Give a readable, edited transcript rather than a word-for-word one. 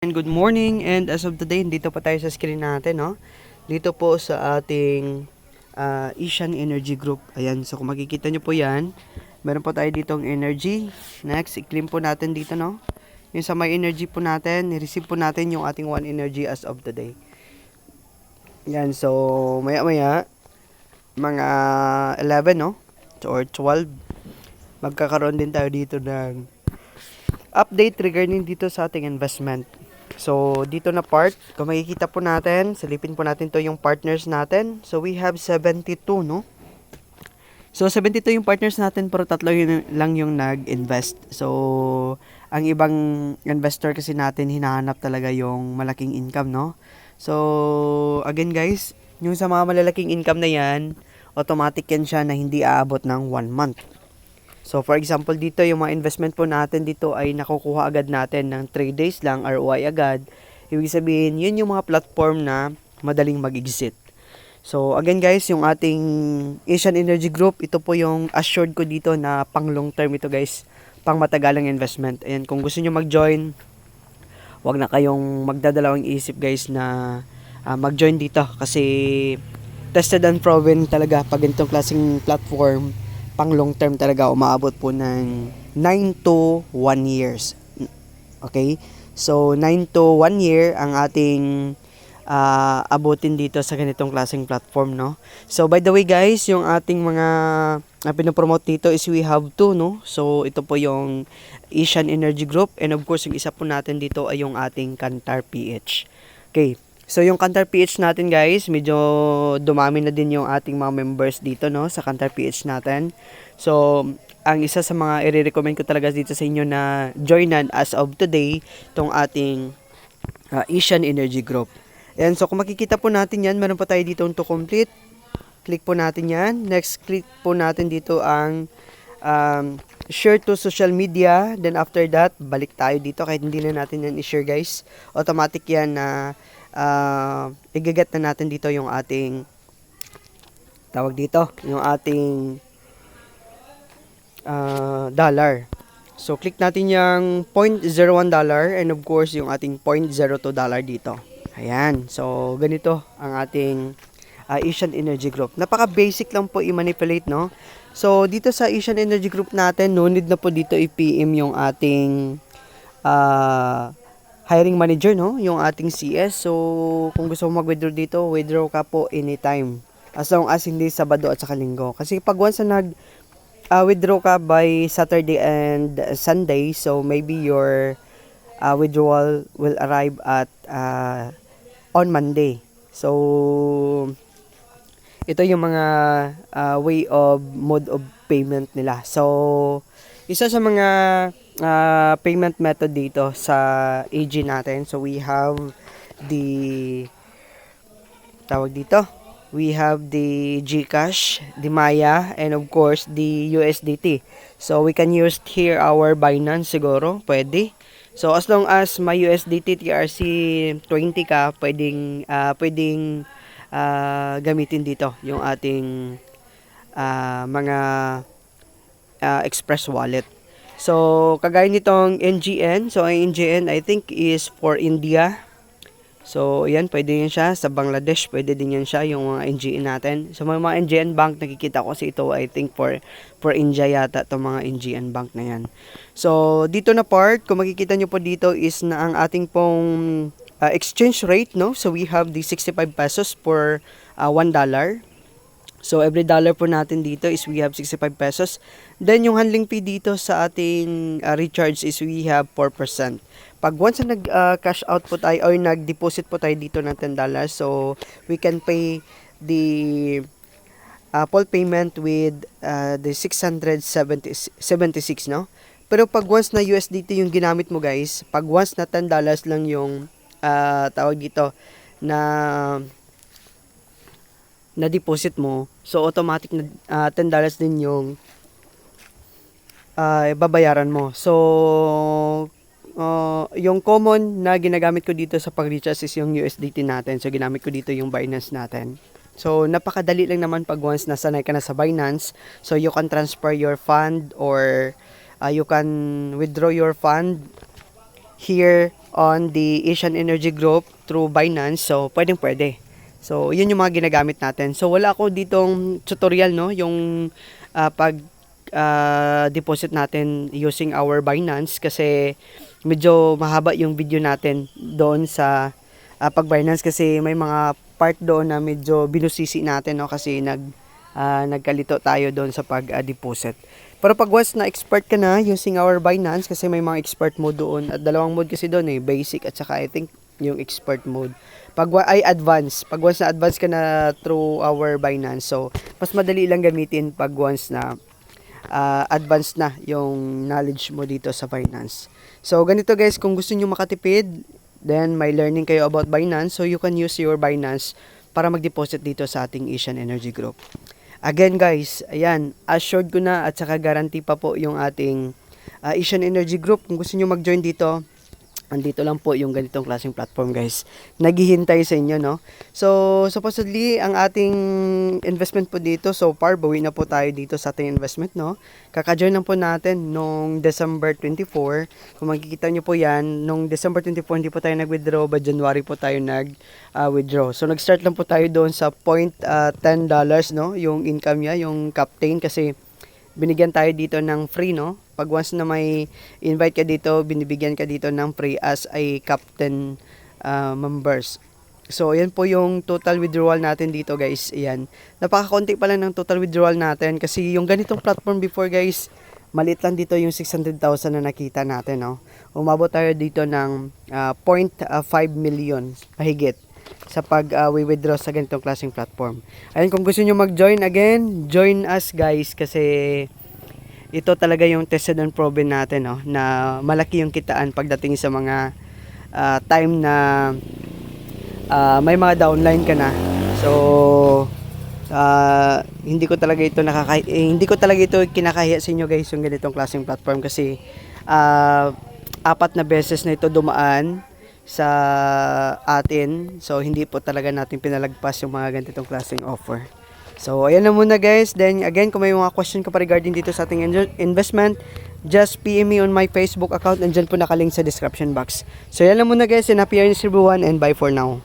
And good morning, and as of today, dito pa tayo sa screen natin, no? Dito po sa ating Asian Energy Group. Ayan, so kung makikita nyo po yan, meron po tayo ditong energy. Next, i-claim po natin dito, no? Yung sa may energy po natin, i-receive po natin yung ating one energy as of today. Yan, so maya-maya, mga 11, no? Or 12, magkakaroon din tayo dito ng update regarding dito sa ating investment. So, dito na part, kung makikita po natin, silipin po natin to yung partners natin. So, we have 72, no? So, 72 yung partners natin, pero tatlo lang yung nag-invest. So, ang ibang investor kasi natin, hinahanap talaga yung malaking income, no? So, again guys, yung sa mga malalaking income na yan, automatic yan siya na hindi aabot ng 1 month. So, for example, dito yung mga investment po natin dito ay nakukuha agad natin ng 3 days lang, ROI agad. Ibig sabihin, yun yung mga platform na madaling mag-exit. So, again guys, yung ating Asian Energy Group, ito po yung assured ko dito na pang long term ito guys, pang matagalang investment. Ayan, kung gusto nyo mag-join, wag na kayong magdadalawang isip guys na mag-join dito kasi tested and proven talaga pag ganitong klaseng platform pang long term talaga umaabot po ng 9 to 1 years. Okay? So 9 to 1 year ang ating abutin dito sa ganitong klaseng platform, no? So by the way guys, yung ating mga pinopromote dito is we have two, no? So ito po yung Asian Energy Group, and of course yung isa po natin dito ay yung ating Kantar PH. Okay. So yung Kantar PH natin guys, medyo dumami na din yung ating mga members dito, no, sa Kantar PH natin. So ang isa sa mga i-recommend ko talaga dito sa inyo na joinan as of today tong ating Asian Energy Group. Ayan, so kung makikita po natin yan, meron pa tayo dito to complete. Click po natin yan. Next, click po natin dito ang share to social media. Then after that, balik tayo dito kahit hindi na natin yan i-share guys. Automatic yan na igagat na natin dito yung ating tawag dito, yung ating dollar. So click natin yung $0.01 and of course yung ating $0.02 dito. Ayan, so ganito ang ating Asian Energy Group. Napaka basic lang po i-manipulate, no? So dito sa Asian Energy Group natin, no need na po dito i-PM yung ating hiring manager, no? Yung ating CS. So, kung gusto mo mag-withdraw dito, withdraw ka po anytime. As long as hindi Sabado at saka Linggo. Kasi pag once na withdraw ka by Saturday and Sunday, so maybe your withdrawal will arrive at on Monday. So, ito yung mga mode of payment nila. So, isa sa mga payment method dito sa AG natin. So we have the we have the GCash, the Maya, and of course the USDT. So we can use here our Binance siguro, pwede. So as long as may USDT TRC 20 ka, pwedeng gamitin dito yung ating mga Express Wallet. So, kagaya nitong NGN. So, ang NGN, I think, is for India. So, yan, pwede yan siya. Sa Bangladesh, pwede din yan siya, yung mga NGN natin. So, may mga NGN bank, nakikita ko kasi ito, I think, for India yata, itong mga NGN bank na yan. So, dito na part, kung makikita nyo po dito, is na ang ating pong exchange rate, no? So, we have the 65 pesos for $1. So, every dollar po natin dito is we have 65 pesos. Then, yung handling fee dito sa ating recharge is we have 4%. Pag once na nag-cash out po tayo or nag-deposit po tayo dito ng $10, so we can pay the full payment with the 676, no? Pero pag once na USDT yung ginamit mo guys, pag once na $10 lang yung tawag dito na deposit mo, so automatic na $10 din yung babayaran mo. So yung common na ginagamit ko dito sa pag-recharge is yung USDT natin. So ginamit ko dito yung Binance natin. So napakadali lang naman pag once nasanay ka na sa Binance, so you can transfer your fund or you can withdraw your fund here on the Asian Energy Group through Binance, so pwede. So, yun yung mga ginagamit natin. So, wala ako ditong tutorial, no? Yung pag deposit natin using our Binance kasi medyo mahaba yung video natin doon sa pag Binance kasi may mga part doon na medyo binusisi natin, no? Kasi nagkalito tayo doon sa pag deposit. Pero pag once na expert ka na using our Binance kasi may mga expert mode doon at dalawang mode kasi doon basic at saka I think yung expert mode. Pag once na advance ka na through our Binance, so mas madali lang gamitin pag once na advanced na yung knowledge mo dito sa Binance. So ganito guys, kung gusto niyo makatipid, then may learning kayo about Binance, so you can use your Binance para mag-deposit dito sa ating Asian Energy Group. Again guys, ayan, assured ko na at saka guarantee pa po yung ating Asian Energy Group. Kung gusto niyo mag-join dito, andito lang po yung ganitong klaseng platform guys. Naghihintay sa inyo, no? So, supposedly, ang ating investment po dito, so far, bawi na po tayo dito sa ating investment, no? Kaka-join lang po natin nung December 24. Kung makikita nyo po yan, nung December 24, hindi po tayo nag-withdraw, but January po tayo nag-withdraw. So, nag-start lang po tayo doon sa $10, no? Yung income niya, yung captain, kasi binigyan tayo dito ng free, no? Pag once na may invite ka dito, binibigyan ka dito ng free as a captain members. So, ayan po yung total withdrawal natin dito, guys. Ayan. Napakakonti pa lang ng total withdrawal natin kasi yung ganitong platform before, guys, maliit lang dito yung 600,000 na nakita natin, no? Umabot tayo dito ng 0.5 million mahigit sa pag-withdraw sa ganitong klaseng platform. Ayun, kung gusto nyo mag-join again, join us guys kasi ito talaga yung tested and proven natin, no, na malaki yung kitaan pagdating sa mga time na may mga downline ka na. So hindi ko talaga ito kinakahiya sa inyo guys yung ganitong klaseng platform kasi 4 na beses na ito dumaan sa atin. So hindi po talaga natin pinalagpas yung mga ganitong klaseng offer. So ayan na muna guys. Then again, kung may mga question ka pa regarding dito sa ating investment, just PM me on my Facebook account and dyan po nakalink sa description box. So ayan na muna guys, and happy earnings everyone and bye for now.